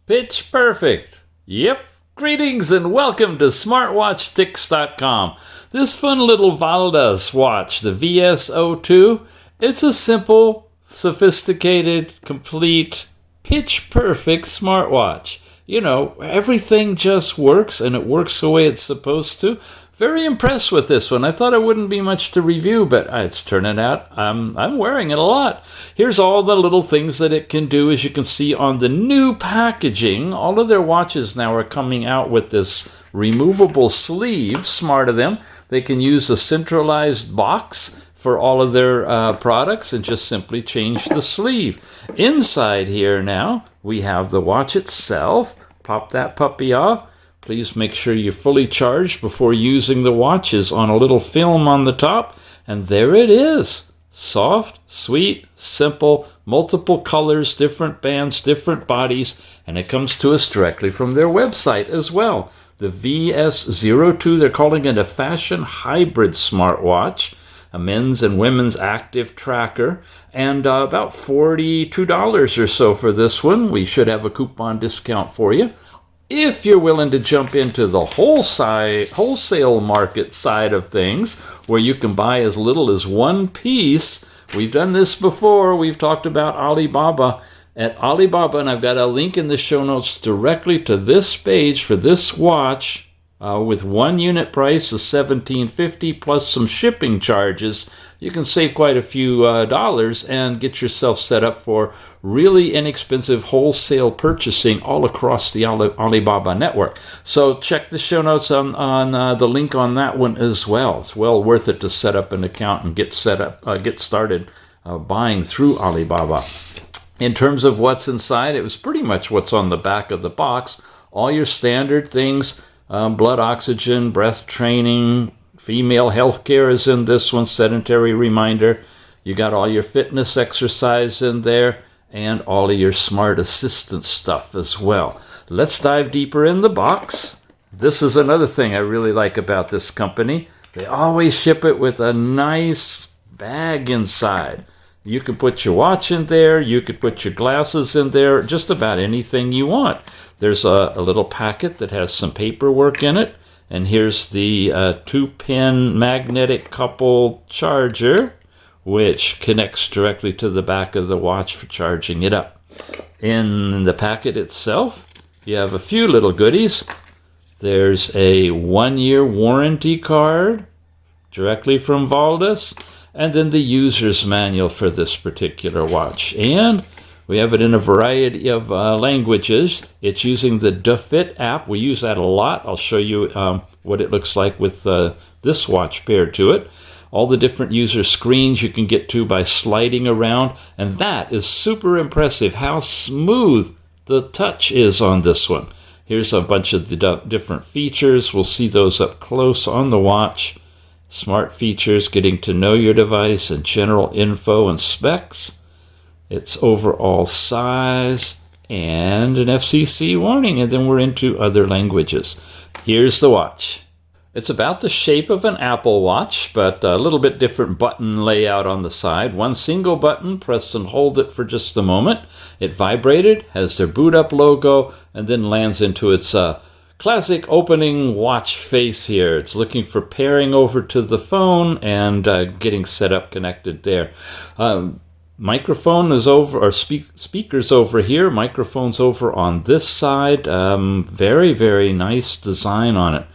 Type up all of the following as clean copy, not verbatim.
Pitch perfect. Yep. Greetings and welcome to SmartWatchTix.com. This fun little VALDUS watch, the VS02, it's a simple, sophisticated, complete, pitch perfect smartwatch. You know, everything just works and it works the way it's supposed to. Very impressed with this one. I thought it wouldn't be much to review, but it's turning out I'm wearing it a lot. Here's all the little things that it can do. As you can see on the new packaging, all of their watches now are coming out with this removable sleeve. Smart of them. They can use a centralized box for all of their products and just simply change the sleeve. Inside here now, we have the watch itself. Pop that puppy off. Please make sure you're fully charged before using the watches on a little film on the top. And there it is. Soft, sweet, simple, multiple colors, different bands, different bodies. And it comes to us directly from their website as well. The VS02, they're calling it a fashion hybrid smartwatch. A men's and women's active tracker, and about $42 or so for this one. We should have a coupon discount for you. If you're willing to jump into the wholesale market side of things, where you can buy as little as one piece, we've done this before. We've talked about Alibaba. At Alibaba, and I've got a link in the show notes directly to this page for this watch, with one unit price of $17.50 plus some shipping charges. You can save quite a few dollars and get yourself set up for really inexpensive wholesale purchasing all across the Alibaba network. So check the show notes on the link on that one as well. It's well worth it to set up an account and get started buying through Alibaba. In terms of what's inside, it was pretty much what's on the back of the box. All your standard things. Blood oxygen, breath training, female health care is in this one, sedentary reminder. You got all your fitness exercise in there and all of your smart assistant stuff as well. Let's dive deeper in the box. This is another thing I really like about this company. They always ship it with a nice bag inside. You can put your watch in there, you could put your glasses in there, just about anything you want. There's a little packet that has some paperwork in it, and here's the 2-pin magnetic couple charger, which connects directly to the back of the watch for charging it up. In the packet itself, you have a few little goodies. There's a 1-year warranty card directly from VALDUS, and then the user's manual for this particular watch. And we have it in a variety of languages. It's using the DaFit app. We use that a lot. I'll show you what it looks like with this watch paired to it. All the different user screens you can get to by sliding around. And that is super impressive how smooth the touch is on this one. Here's a bunch of the different features. We'll see those up close on the watch. Smart features, getting to know your device, and general info and specs. Its overall size, and an FCC warning, and then we're into other languages. Here's the watch. It's about the shape of an Apple Watch, but a little bit different button layout on the side. One single button, press and hold it for just a moment. It vibrated, has their boot up logo, and then lands into its classic opening watch face here. It's looking for pairing over to the phone and getting set up connected there. Microphone is over, or speakers over here. Microphone's over on this side. Very, very nice design on it.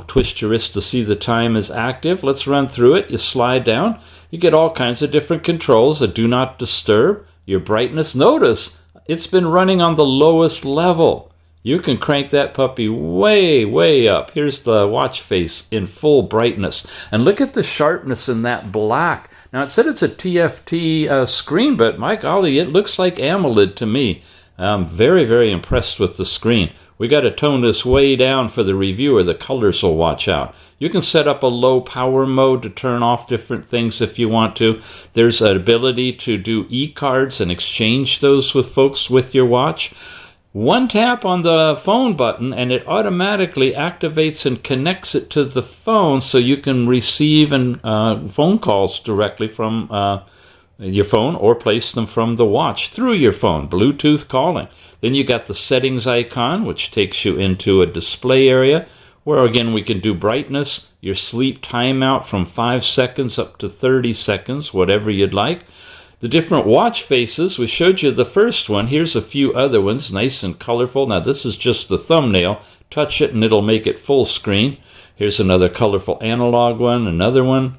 Twist your wrist to see the time is active. Let's run through it. You slide down. You get all kinds of different controls. A do not disturb. Your brightness. Notice it's been running on the lowest level. You can crank that puppy way, way up. Here's the watch face in full brightness. And look at the sharpness in that black. Now, it said it's a TFT screen, but my golly, it looks like AMOLED to me. I'm very, very impressed with the screen. We got to tone this way down for the reviewer. The colors will watch out. You can set up a low power mode to turn off different things if you want to. There's an ability to do e-cards and exchange those with folks with your watch. One tap on the phone button and it automatically activates and connects it to the phone so you can receive phone calls directly from your phone or place them from the watch through your phone, Bluetooth calling. Then you got the settings icon, which takes you into a display area where again we can do brightness, your sleep timeout from 5 seconds up to 30 seconds, whatever you'd like. The different watch faces, we showed you the first one. Here's a few other ones, nice and colorful. Now this is just the thumbnail. Touch it and it'll make it full screen. Here's another colorful analog one, another one.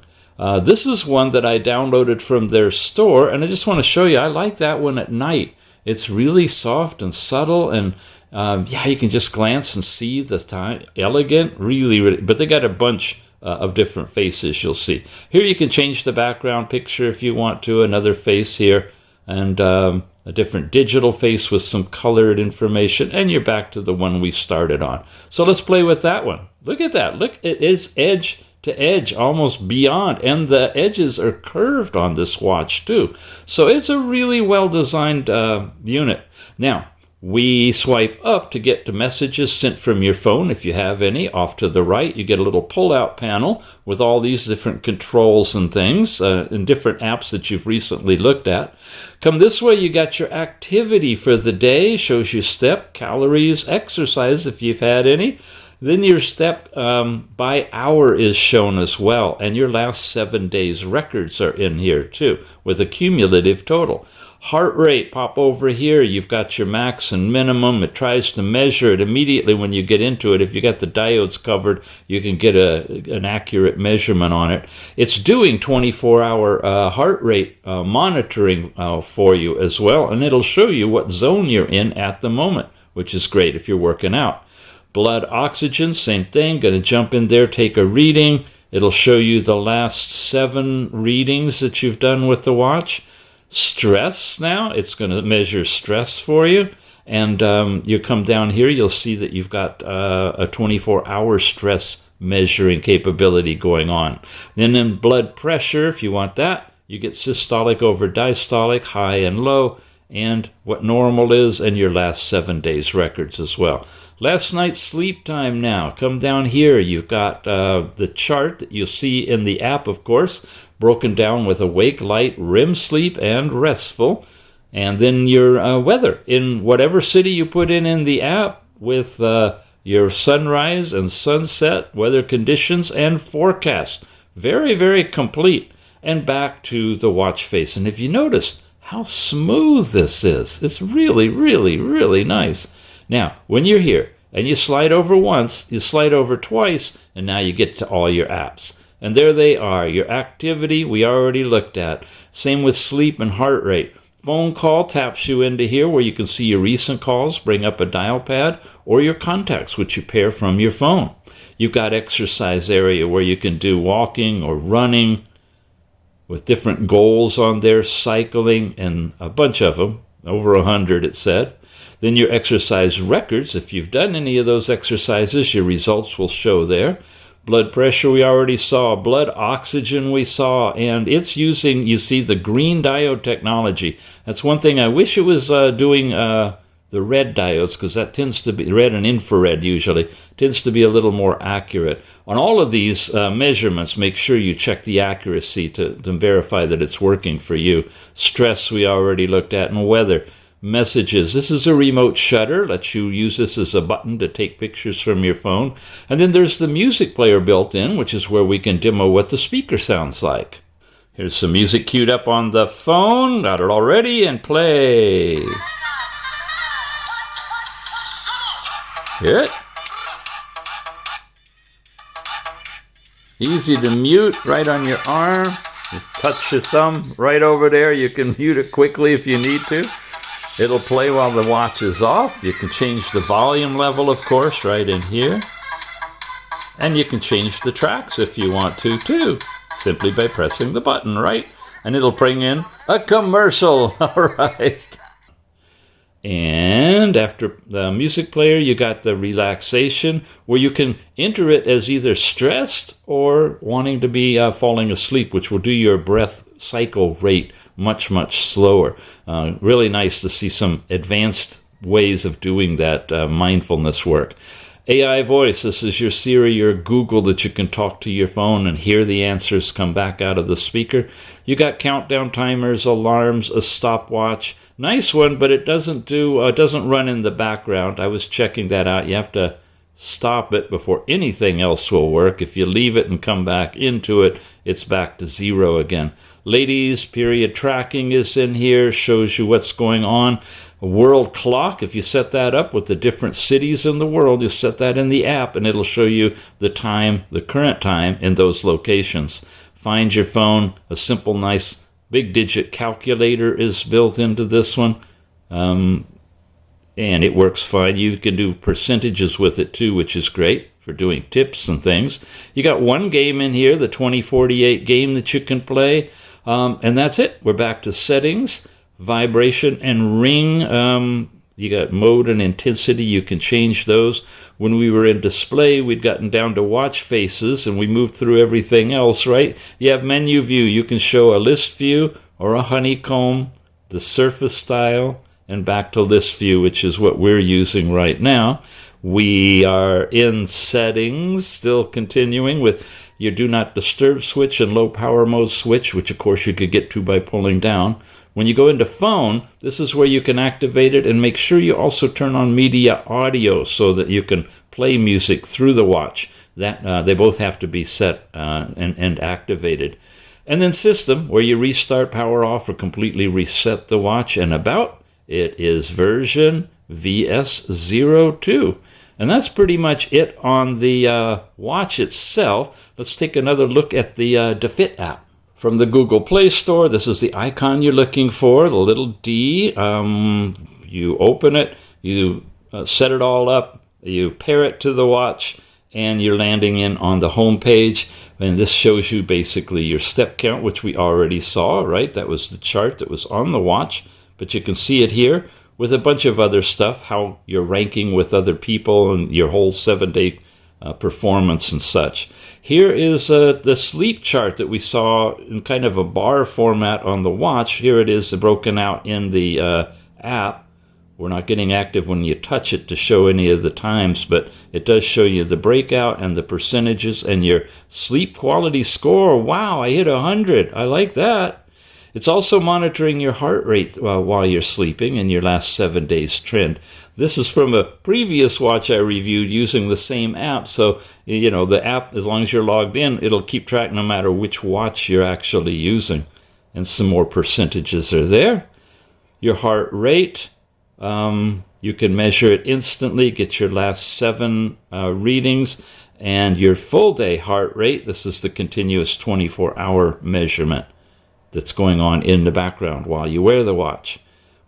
This is one that I downloaded from their store, and I just want to show you. I like that one at night. It's really soft and subtle, and yeah, you can just glance and see the time. Elegant, really, really. But they got a bunch of different faces you'll see. Here you can change the background picture if you want to. Another face here, and a different digital face with some colored information, and you're back to the one we started on. So let's play with that one. Look at that. Look, it is edge to edge, almost beyond, and the edges are curved on this watch too. So it's a really well designed unit. Now we swipe up to get to messages sent from your phone if you have any. Off to the right you get a little pull out panel with all these different controls and things and different apps that you've recently looked at. Come this way, you got your activity for the day, shows you step, calories, exercise if you've had any. Then your step by hour is shown as well, and your last 7 days records are in here too, with a cumulative total. Heart rate, pop over here, you've got your max and minimum. It tries to measure it immediately when you get into it. If you got the diodes covered, you can get an accurate measurement on it. It's doing 24-hour heart rate monitoring for you as well, and it'll show you what zone you're in at the moment, which is great if you're working out. Blood oxygen, same thing. Going to jump in there, take a reading. It'll show you the last 7 readings that you've done with the watch. Stress now, it's going to measure stress for you. And you come down here, you'll see that you've got a 24-hour stress measuring capability going on. Then in blood pressure, if you want that, you get systolic over diastolic, high and low, and what normal is, and your last 7 days records as well. Last night's sleep time now. Come down here. You've got the chart that you'll see in the app, of course, broken down with awake, light, REM sleep, and restful. And then your weather in whatever city you put in the app with your sunrise and sunset, weather conditions, and forecast. Very, very complete. And back to the watch face. And if you notice how smooth this is, it's really, really, really nice. Now, when you're here and you slide over once, you slide over twice, and now you get to all your apps. And there they are. Your activity we already looked at. Same with sleep and heart rate. Phone call taps you into here where you can see your recent calls, bring up a dial pad, or your contacts, which you pair from your phone. You've got exercise area where you can do walking or running with different goals on there, cycling, and a bunch of them, over 100 it said. Then your exercise records, if you've done any of those exercises, your results will show there. Blood pressure we already saw, blood oxygen we saw, and it's using, you see, the green diode technology. That's one thing I wish it was doing the red diodes, because that tends to be, red and infrared usually, tends to be a little more accurate. On all of these measurements, make sure you check the accuracy to verify that it's working for you. Stress we already looked at, and weather. Messages. This is a remote shutter. Lets you use this as a button to take pictures from your phone. And then there's the music player built in, which is where we can demo what the speaker sounds like. Here's some music queued up on the phone. Got it all ready, and play. Hear it? Easy to mute, right on your arm. Just touch your thumb right over there. You can mute it quickly if you need to. It'll play while the watch is off. You can change the volume level, of course, right in here. And you can change the tracks if you want to, too, simply by pressing the button, right? And it'll bring in a commercial, all right. And after the music player, you got the relaxation, where you can enter it as either stressed or wanting to be falling asleep, which will do your breath cycle rate much, much slower. Really nice to see some advanced ways of doing that mindfulness work. AI voice, this is your Siri or Google that you can talk to your phone and hear the answers come back out of the speaker. You got countdown timers, alarms, a stopwatch. Nice one, but it doesn't run in the background. I was checking that out. You have to stop it before anything else will work. If you leave it and come back into it, it's back to 0 again. Ladies, period tracking is in here, shows you what's going on. A world clock, if you set that up with the different cities in the world, you set that in the app and it'll show you the time, the current time in those locations. Find your phone, a simple, nice, big digit calculator is built into this one. And it works fine. You can do percentages with it too, which is great for doing tips and things. You got one game in here, the 2048 game that you can play. And that's it. We're back to settings, vibration, and ring. You got mode and intensity. You can change those. When we were in display, we'd gotten down to watch faces, and we moved through everything else, right? You have menu view. You can show a list view or a honeycomb, the surface style, and back to list view, which is what we're using right now. We are in settings, still continuing with your do not disturb switch and low power mode switch, which of course you could get to by pulling down. When you go into phone, this is where you can activate it, and make sure you also turn on media audio so that you can play music through the watch. That they both have to be set and activated. And then system, where you restart, power off, or completely reset the watch. And about, it is version VS02. And that's pretty much it on the watch itself. Let's take another look at the DeFit app. From the Google Play Store, this is the icon you're looking for, the little D. You open it, you set it all up, you pair it to the watch, and you're landing in on the home page. And this shows you basically your step count, which we already saw, right? That was the chart that was on the watch, but you can see it here with a bunch of other stuff, how you're ranking with other people and your whole 7-day performance and such. Here is the sleep chart that we saw in kind of a bar format on the watch. Here it is broken out in the app. We're not getting active when you touch it to show any of the times, but it does show you the breakout and the percentages and your sleep quality score. Wow, I hit 100. I like that. It's also monitoring your heart rate while you're sleeping and your last 7 days trend. This is from a previous watch I reviewed using the same app. So, you know, the app, as long as you're logged in, it'll keep track no matter which watch you're actually using. And some more percentages are there. Your heart rate, you can measure it instantly, get your last 7 readings. And your full day heart rate, this is the continuous 24-hour measurement that's going on in the background while you wear the watch.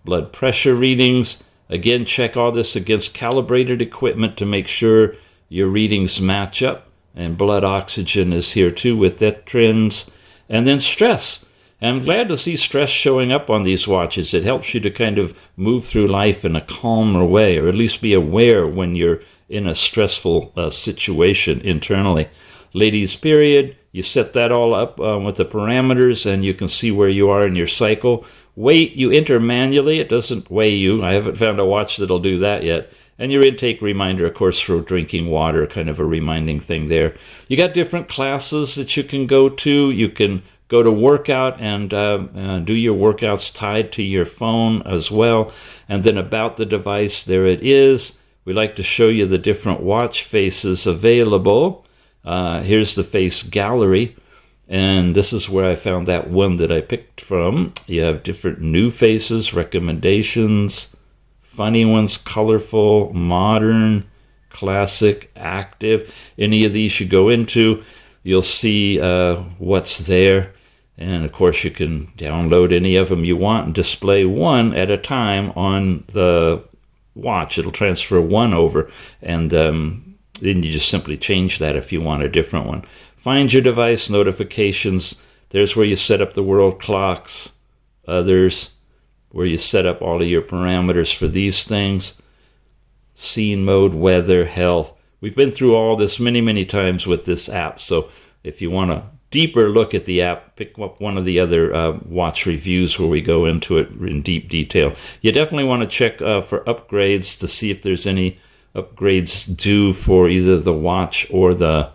Blood pressure readings, again, check all this against calibrated equipment to make sure your readings match up. And blood oxygen is here too with that trends. And then stress. And I'm glad to see stress showing up on these watches. It helps you to kind of move through life in a calmer way, or at least be aware when you're in a stressful situation internally. Ladies period, you set that all up with the parameters, and you can see where you are in your cycle. Weight, you enter manually. It doesn't weigh you. I haven't found a watch that'll do that yet. And your intake reminder, of course, for drinking water, kind of a reminding thing there. You got different classes that you can go to. You can go to workout and do your workouts tied to your phone as well. And then about the device, there it is. We like to show you the different watch faces available. Here's the face gallery, and this is where I found that one that I picked from. You have different new faces, recommendations, funny ones, colorful, modern, classic, active. Any of these you go into, you'll see what's there. And of course you can download any of them you want and display one at a time on the watch. It'll transfer one over, and then you just simply change that if you want a different one. Find your device notifications. There's where you set up the world clocks. Others, where you set up all of your parameters for these things. Scene mode, weather, health. We've been through all this many, many times with this app. So if you want a deeper look at the app, pick up one of the other watch reviews where we go into it in deep detail. You definitely want to check for upgrades to see if there's any upgrades due for either the watch or the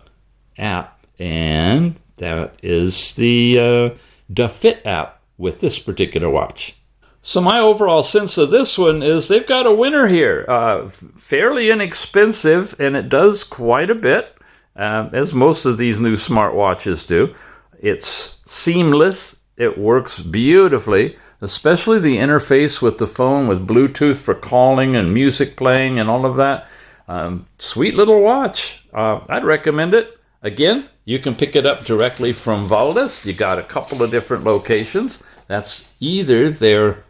app, and that is the Fit app with this particular watch. So my overall sense of this one is they've got a winner here. Fairly inexpensive, and it does quite a bit, as most of these new smartwatches do. It's seamless. It works beautifully, especially the interface with the phone with Bluetooth for calling and music playing and all of that. Sweet little watch. I'd recommend it. Again, you can pick it up directly from VALDUS. You got a couple of different locations. That's either their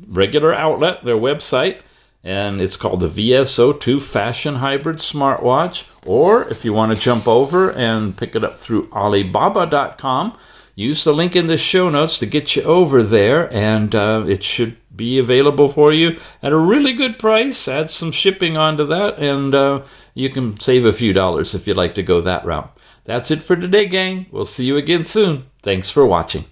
regular outlet, their website, and it's called the VS02 Fashion Hybrid Smartwatch. Or if you want to jump over and pick it up through Alibaba.com, use the link in the show notes to get you over there, and it should be available for you at a really good price. Add some shipping onto that, and you can save a few dollars if you'd like to go that route. That's it for today, gang. We'll see you again soon. Thanks for watching.